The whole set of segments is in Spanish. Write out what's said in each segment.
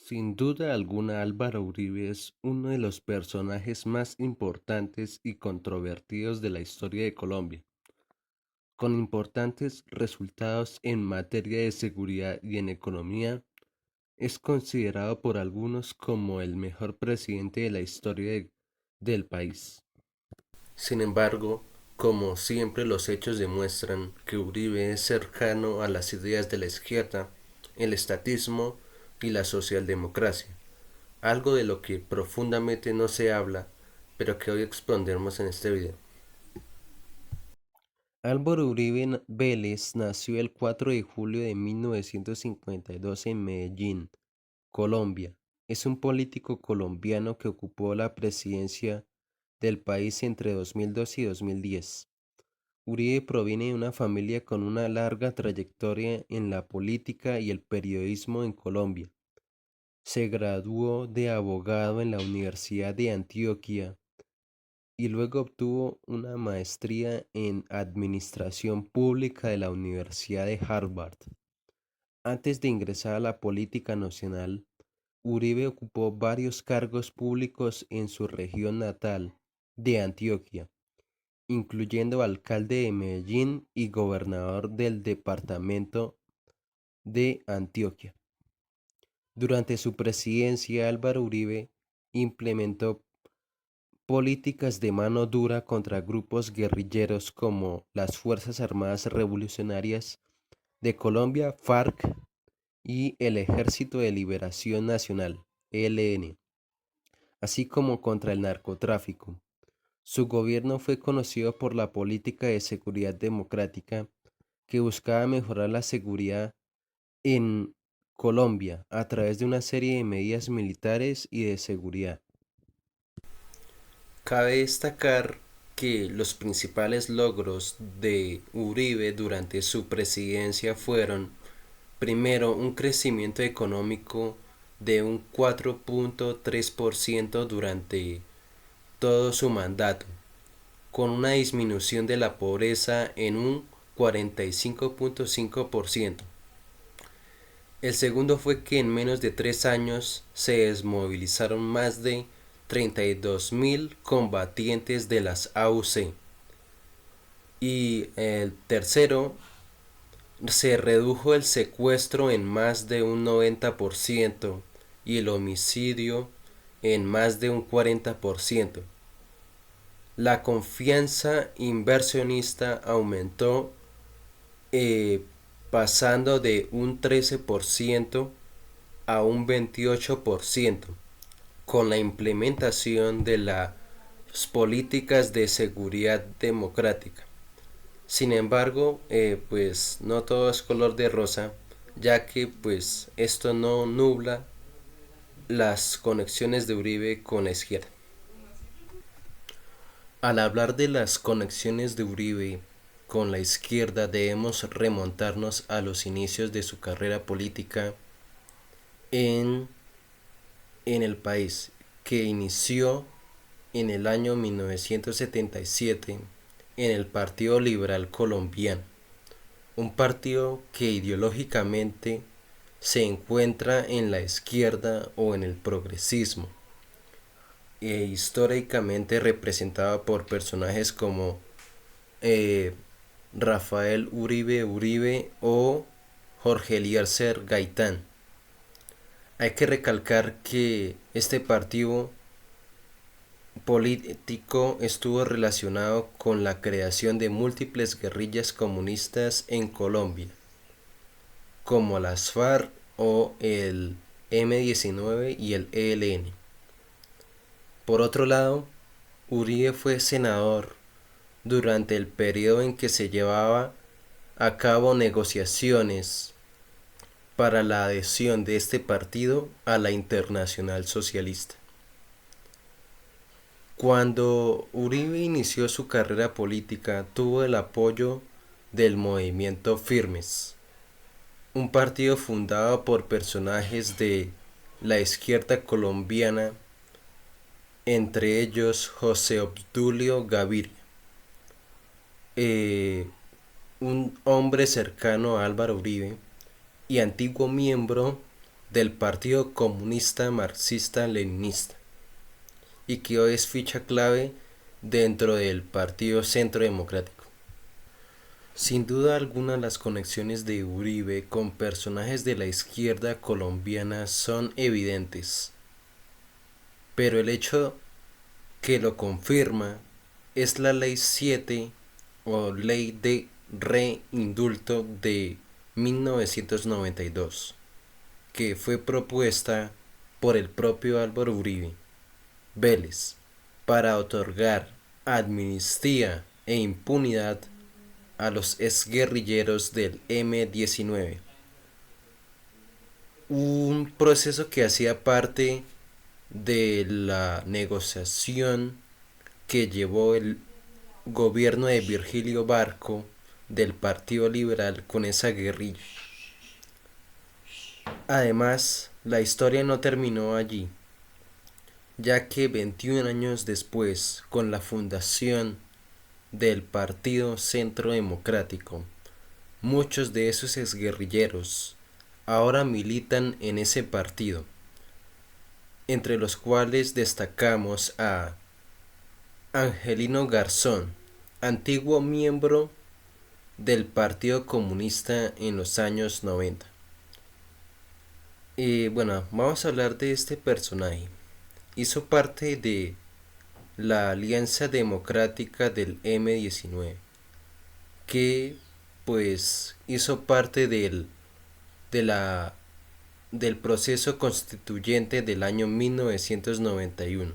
Sin duda alguna, Álvaro Uribe es uno de los personajes más importantes y controvertidos de la historia de Colombia, con importantes resultados en materia de seguridad y en economía. Es considerado por algunos como el mejor presidente de la historia del país. Sin embargo, como siempre los hechos demuestran que Uribe es cercano a las ideas de la izquierda, el estatismo y la socialdemocracia, algo de lo que profundamente no se habla, pero que hoy expondremos en este video. Álvaro Uribe Vélez nació el 4 de julio de 1952 en Medellín, Colombia. Es un político colombiano que ocupó la presidencia del país entre 2002 y 2010. Uribe proviene de una familia con una larga trayectoria en la política y el periodismo en Colombia. Se graduó de abogado en la Universidad de Antioquia y luego obtuvo una maestría en Administración Pública de la Universidad de Harvard. Antes de ingresar a la política nacional, Uribe ocupó varios cargos públicos en su región natal de Antioquia, incluyendo alcalde de Medellín y gobernador del departamento de Antioquia. Durante su presidencia, Álvaro Uribe implementó políticas de mano dura contra grupos guerrilleros como las Fuerzas Armadas Revolucionarias de Colombia, FARC, y el Ejército de Liberación Nacional, ELN, así como contra el narcotráfico. Su gobierno fue conocido por la política de seguridad democrática que buscaba mejorar la seguridad en Colombia a través de una serie de medidas militares y de seguridad. Cabe destacar que los principales logros de Uribe durante su presidencia fueron, primero, un crecimiento económico de un 4.3% durante todo su mandato, con una disminución de la pobreza en un 45.5%. El segundo fue que en menos de 3 años se desmovilizaron más de 32.000 combatientes de las AUC. Y el tercero, se redujo el secuestro en más de un 90% y el homicidio en más de un 40%. La confianza inversionista aumentó, eh, pasando de un 13% a un 28% con la implementación de las políticas de seguridad democrática. Sin embargo, pues no todo es color de rosa, ya que pues esto no nubla las conexiones de Uribe con la izquierda. Al hablar de las conexiones de Uribe con la izquierda debemos remontarnos a los inicios de su carrera política en, en el país, que inició en el año 1977 en el Partido Liberal Colombiano, un partido que ideológicamente se encuentra en la izquierda o en el progresismo, históricamente representado por personajes como eh, Rafael Uribe Uribe o Jorge Eliezer Gaitán. Hay que recalcar que este partido político estuvo relacionado con la creación de múltiples guerrillas comunistas en Colombia, como las FARC o el M-19 y el ELN. Por otro lado, Uribe fue senador durante el periodo en que se llevaba a cabo negociaciones para la adhesión de este partido a la Internacional Socialista. Cuando Uribe inició su carrera política, tuvo el apoyo del movimiento Firmes, un partido fundado por personajes de la izquierda colombiana, entre ellos José Obdulio Gaviria, eh, un hombre cercano a Álvaro Uribe y antiguo miembro del Partido Comunista Marxista-Leninista y que hoy es ficha clave dentro del Partido Centro Democrático. Sin duda alguna las conexiones de Uribe con personajes de la izquierda colombiana son evidentes, pero el hecho que lo confirma es la Ley 7 o Ley de Reindulto de 1992, que fue propuesta por el propio Álvaro Uribe Vélez para otorgar amnistía e impunidad a los exguerrilleros del M-19, un proceso que hacía parte de la negociación que llevó el gobierno de Virgilio Barco del Partido Liberal con esa guerrilla. Además, la historia no terminó allí, ya que 21 años después, con la fundación del Partido Centro Democrático, muchos de esos exguerrilleros ahora militan en ese partido, entre los cuales destacamos a Angelino Garzón, antiguo miembro del Partido Comunista en los años 90. Bueno, vamos a hablar de este personaje. Hizo parte de la Alianza Democrática del M-19, que pues hizo parte del proceso constituyente del año 1991,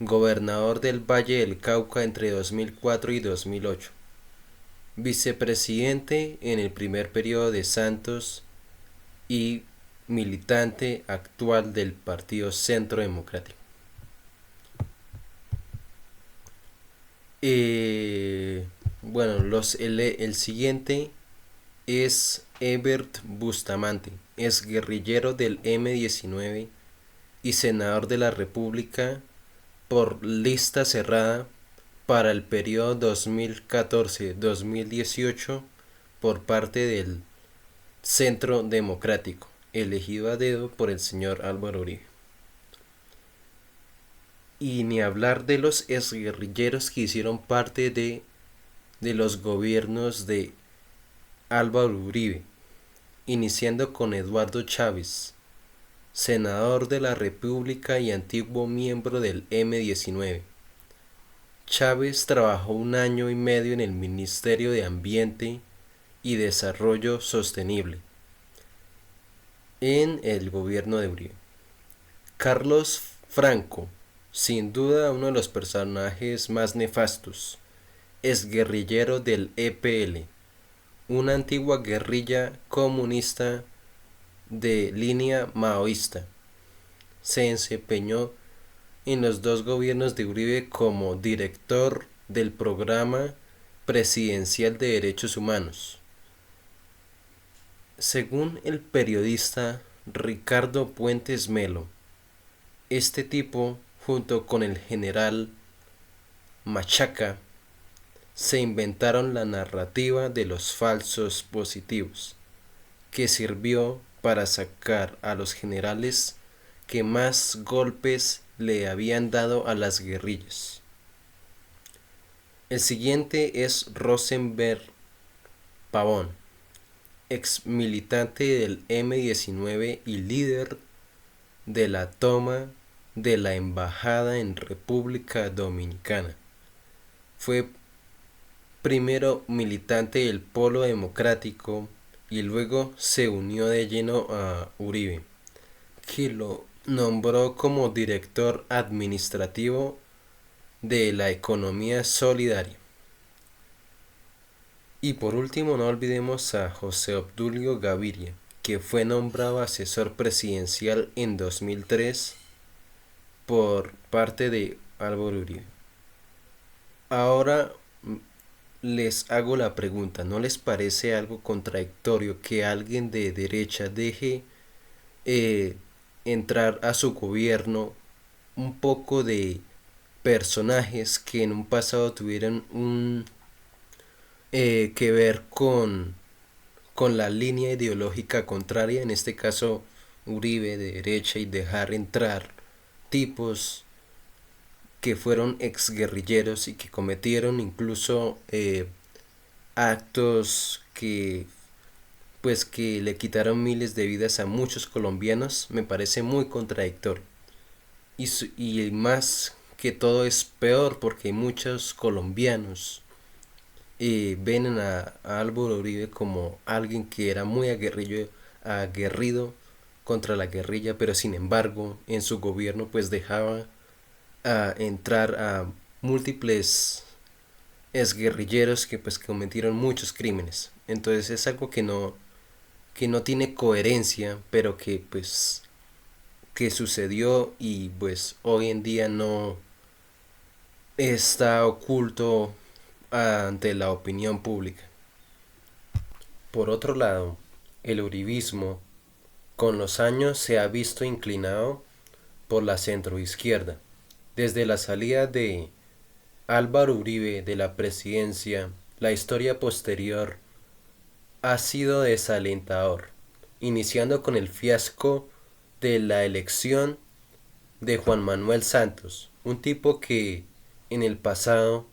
gobernador del Valle del Cauca entre 2004 y 2008, vicepresidente en el primer periodo de Santos y militante actual del Partido Centro Democrático. Bueno, el siguiente es Ebert Bustamante, es guerrillero del M-19 y senador de la República por lista cerrada para el periodo 2014-2018 por parte del Centro Democrático, elegido a dedo por el señor Álvaro Uribe. Y ni hablar de los exguerrilleros que hicieron parte de los gobiernos de Álvaro Uribe, iniciando con Eduardo Chávez, senador de la República y antiguo miembro del M-19. Chávez trabajó 1 año y medio en el Ministerio de Ambiente y Desarrollo Sostenible en el gobierno de Uribe. Carlos Franco, sin duda uno de los personajes más nefastos, es guerrillero del EPL, una antigua guerrilla comunista de línea maoísta. Se desempeñó en los 2 gobiernos de Uribe como director del Programa Presidencial de Derechos Humanos. Según el periodista Ricardo Puentes Melo, este tipo, junto con el general Machaca, se inventaron la narrativa de los falsos positivos, que sirvió para sacar a los generales que más golpes le habían dado a las guerrillas. El siguiente es Rosenberg Pavón, ex militante del M-19 y líder de la toma de la embajada en República Dominicana. Fue primero militante del Polo Democrático y luego se unió de lleno a Uribe, que lo nombró como director administrativo de la economía solidaria. Y por último no olvidemos a José Obdulio Gaviria, que fue nombrado asesor presidencial en 2003 por parte de Álvaro Uribe. Ahora les hago la pregunta, ¿no les parece algo contradictorio que alguien de derecha deje entrar a su gobierno un poco de personajes que en un pasado tuvieron que ver con la línea ideológica contraria, en este caso Uribe de derecha y dejar entrar tipos que fueron exguerrilleros y que cometieron incluso actos que pues que le quitaron miles de vidas a muchos colombianos, me parece muy contradictorio. Y más que todo es peor porque muchos colombianos ven a Álvaro Uribe como alguien que era muy aguerrido contra la guerrilla, pero sin embargo en su gobierno pues dejaba entrar a múltiples exguerrilleros que pues cometieron muchos crímenes. Entonces es algo que no tiene coherencia, pero que pues que sucedió y pues hoy en día no está oculto ante la opinión pública. Por otro lado, el uribismo con los años se ha visto inclinado por la centroizquierda. Desde la salida de Álvaro Uribe de la presidencia, la historia posterior ha sido desalentador, iniciando con el fiasco de la elección de Juan Manuel Santos, un tipo que en el pasado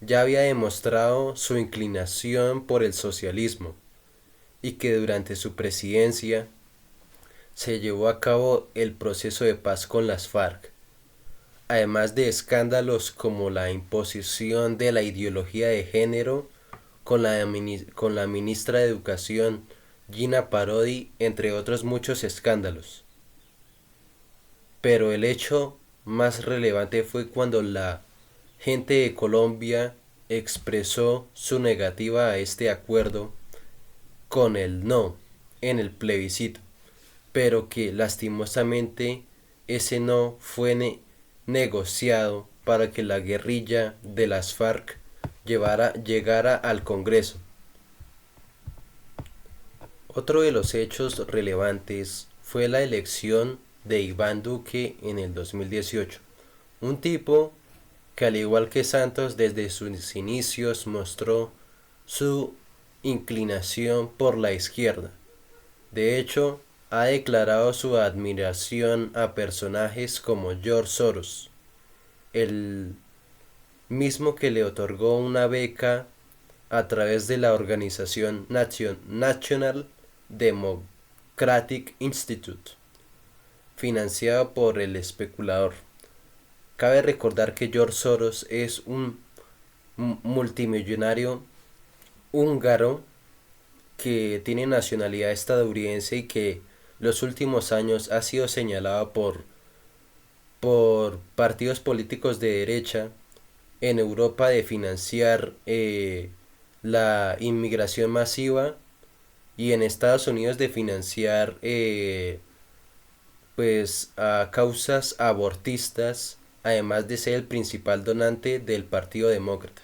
ya había demostrado su inclinación por el socialismo y que durante su presidencia se llevó a cabo el proceso de paz con las FARC, además de escándalos como la imposición de la ideología de género con la ministra de Educación Gina Parodi, entre otros muchos escándalos. Pero el hecho más relevante fue cuando la gente de Colombia expresó su negativa a este acuerdo con el no en el plebiscito, pero que lastimosamente ese no fue negociado para que la guerrilla de las FARC llegara al Congreso. Otro de los hechos relevantes fue la elección de Iván Duque en el 2018, un tipo que al igual que Santos desde sus inicios mostró su inclinación por la izquierda. De hecho, ha declarado su admiración a personajes como George Soros, el mismo que le otorgó una beca a través de la organización National Democratic Institute, financiada por el especulador. Cabe recordar que George Soros es un multimillonario húngaro que tiene nacionalidad estadounidense y que los últimos años ha sido señalado por partidos políticos de derecha en Europa de financiar la inmigración masiva y en Estados Unidos de financiar pues a causas abortistas, además de ser el principal donante del Partido Demócrata.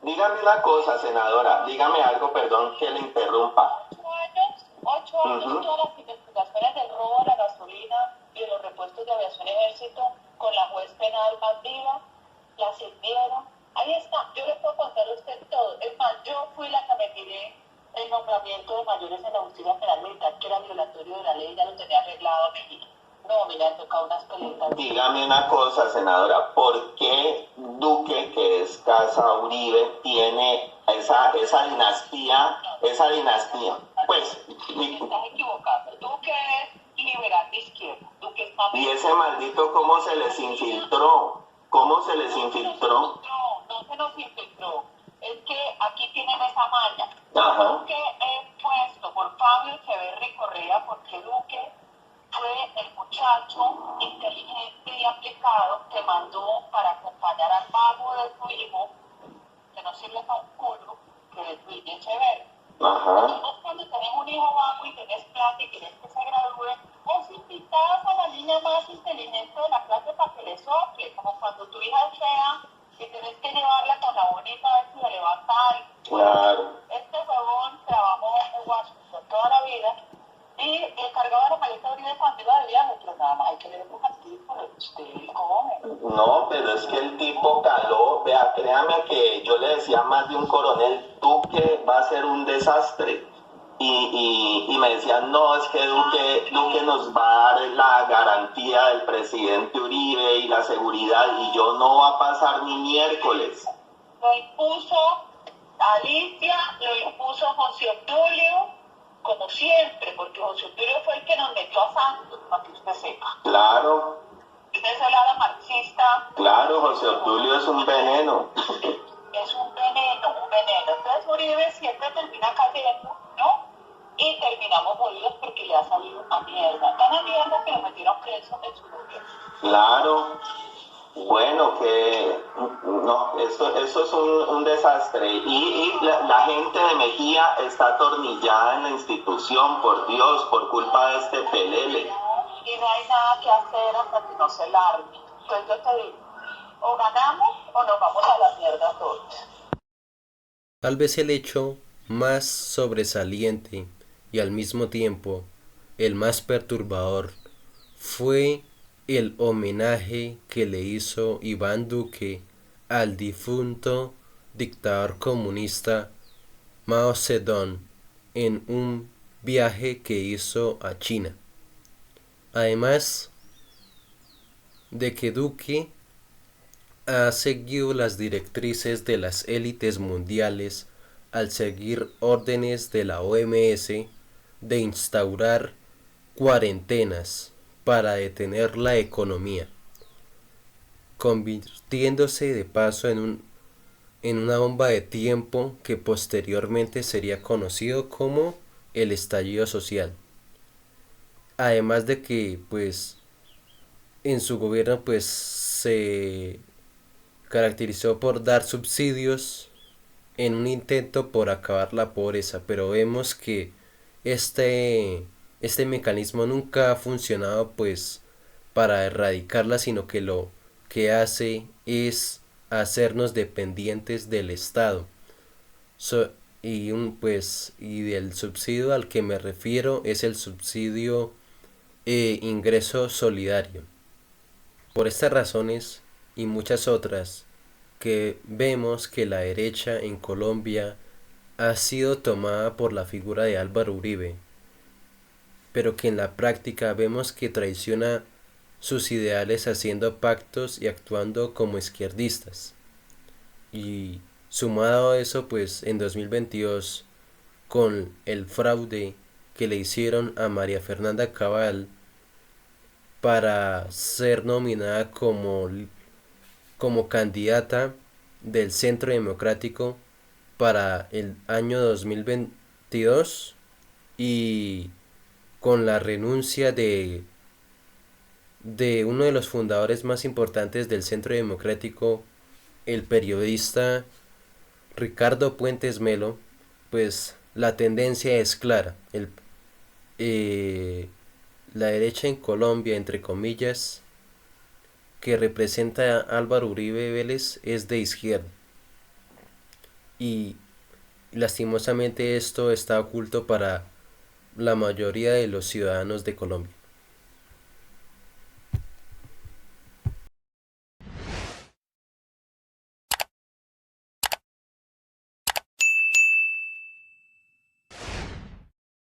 Dígame una cosa, senadora, dígame algo, perdón que le interrumpa. 8 años, todas las investigaciones del robo de la gasolina y de los repuestos de aviación ejército con la juez penal más viva, la sirvieron. Ahí está, yo le puedo contar a usted todo. Es más, yo fui la que me tiré el nombramiento de mayores en la justicia penal militar, que era violatorio de la ley, ya lo tenía arreglado México. No, mira, han tocado unas peleas. Dígame una cosa, senadora, ¿por qué Duque, que es Casa Uribe, tiene esa dinastía, Pues, estás equivocado. Duque es liberal de izquierda. Duque está... ¿Y ese maldito cómo se les infiltró? ¿Cómo se les infiltró? No se nos infiltró. Es que aquí tienen esa maña. Ajá. Duque es puesto por Fabio Echeverri Correa porque Duque fue el muchacho inteligente y aplicado que mandó para acompañar al mago de su hijo, que no sirve para un culo, que es Luis Echeverri. Ajá. Vos cuando tenés un hijo vago y tenés plata y querés que se gradúe, vos invitás a la niña más inteligente de la clase para que le sople, como cuando tu hija es fea y tenés que llevarla con la bonita a ver si se levanta algo. Claro. Este huevón trabajó en Washington toda la vida y cargaba la maleta de Uribe cuando iba de viaje, pero nada más hay que leer un artículo, usted come. No, pero es que el tipo caló, vea, créame que yo le decía a más de un coronel, tú que va a ser un desastre. Y me decían, no, es que Duque nos va a dar la garantía del presidente Uribe y la seguridad, y yo no va a pasar ni miércoles. Lo impuso Alicia, lo impuso José Obdulio, como siempre, porque José Obdulio fue el que nos metió a Santos, para que usted sepa. Claro. Usted es el ala marxista. Claro, José Obdulio es un veneno. Es un veneno, un veneno. Entonces Uribe siempre termina cayendo, ¿no? Y terminamos jodidos porque le ha salido una mierda. Tan a mierda que lo metieron preso en su gobierno. Claro. Bueno, que no, eso es un desastre. Y la gente de Mejía está atornillada en la institución, por Dios, por culpa de este pelele. Y no hay nada que hacer hasta que no se largue. Entonces yo te digo, o ganamos o nos vamos a la mierda todos. Tal vez el hecho más sobresaliente y al mismo tiempo el más perturbador fue el homenaje que le hizo Iván Duque al difunto dictador comunista Mao Zedong en un viaje que hizo a China. Además de que Duque ha seguido las directrices de las élites mundiales al seguir órdenes de la OMS de instaurar cuarentenas para detener la economía, convirtiéndose de paso en una bomba de tiempo que posteriormente sería conocido como el estallido social. Además de que pues en su gobierno pues se caracterizó por dar subsidios en un intento por acabar la pobreza, pero vemos que este mecanismo nunca ha funcionado pues para erradicarla, sino que lo que hace es hacernos dependientes del Estado. Y del subsidio al que me refiero es el subsidio ingreso solidario. Por estas razones y muchas otras, que vemos que la derecha en Colombia ha sido tomada por la figura de Álvaro Uribe, pero que en la práctica vemos que traiciona sus ideales haciendo pactos y actuando como izquierdistas. Y sumado a eso, pues en 2022, con el fraude que le hicieron a María Fernanda Cabal para ser nominada como candidata del Centro Democrático para el año 2022, y con la renuncia de uno de los fundadores más importantes del Centro Democrático, el periodista Ricardo Puentes Melo, pues la tendencia es clara. La derecha en Colombia, entre comillas, que representa a Álvaro Uribe Vélez, es de izquierda. Y lastimosamente esto está oculto para la mayoría de los ciudadanos de Colombia.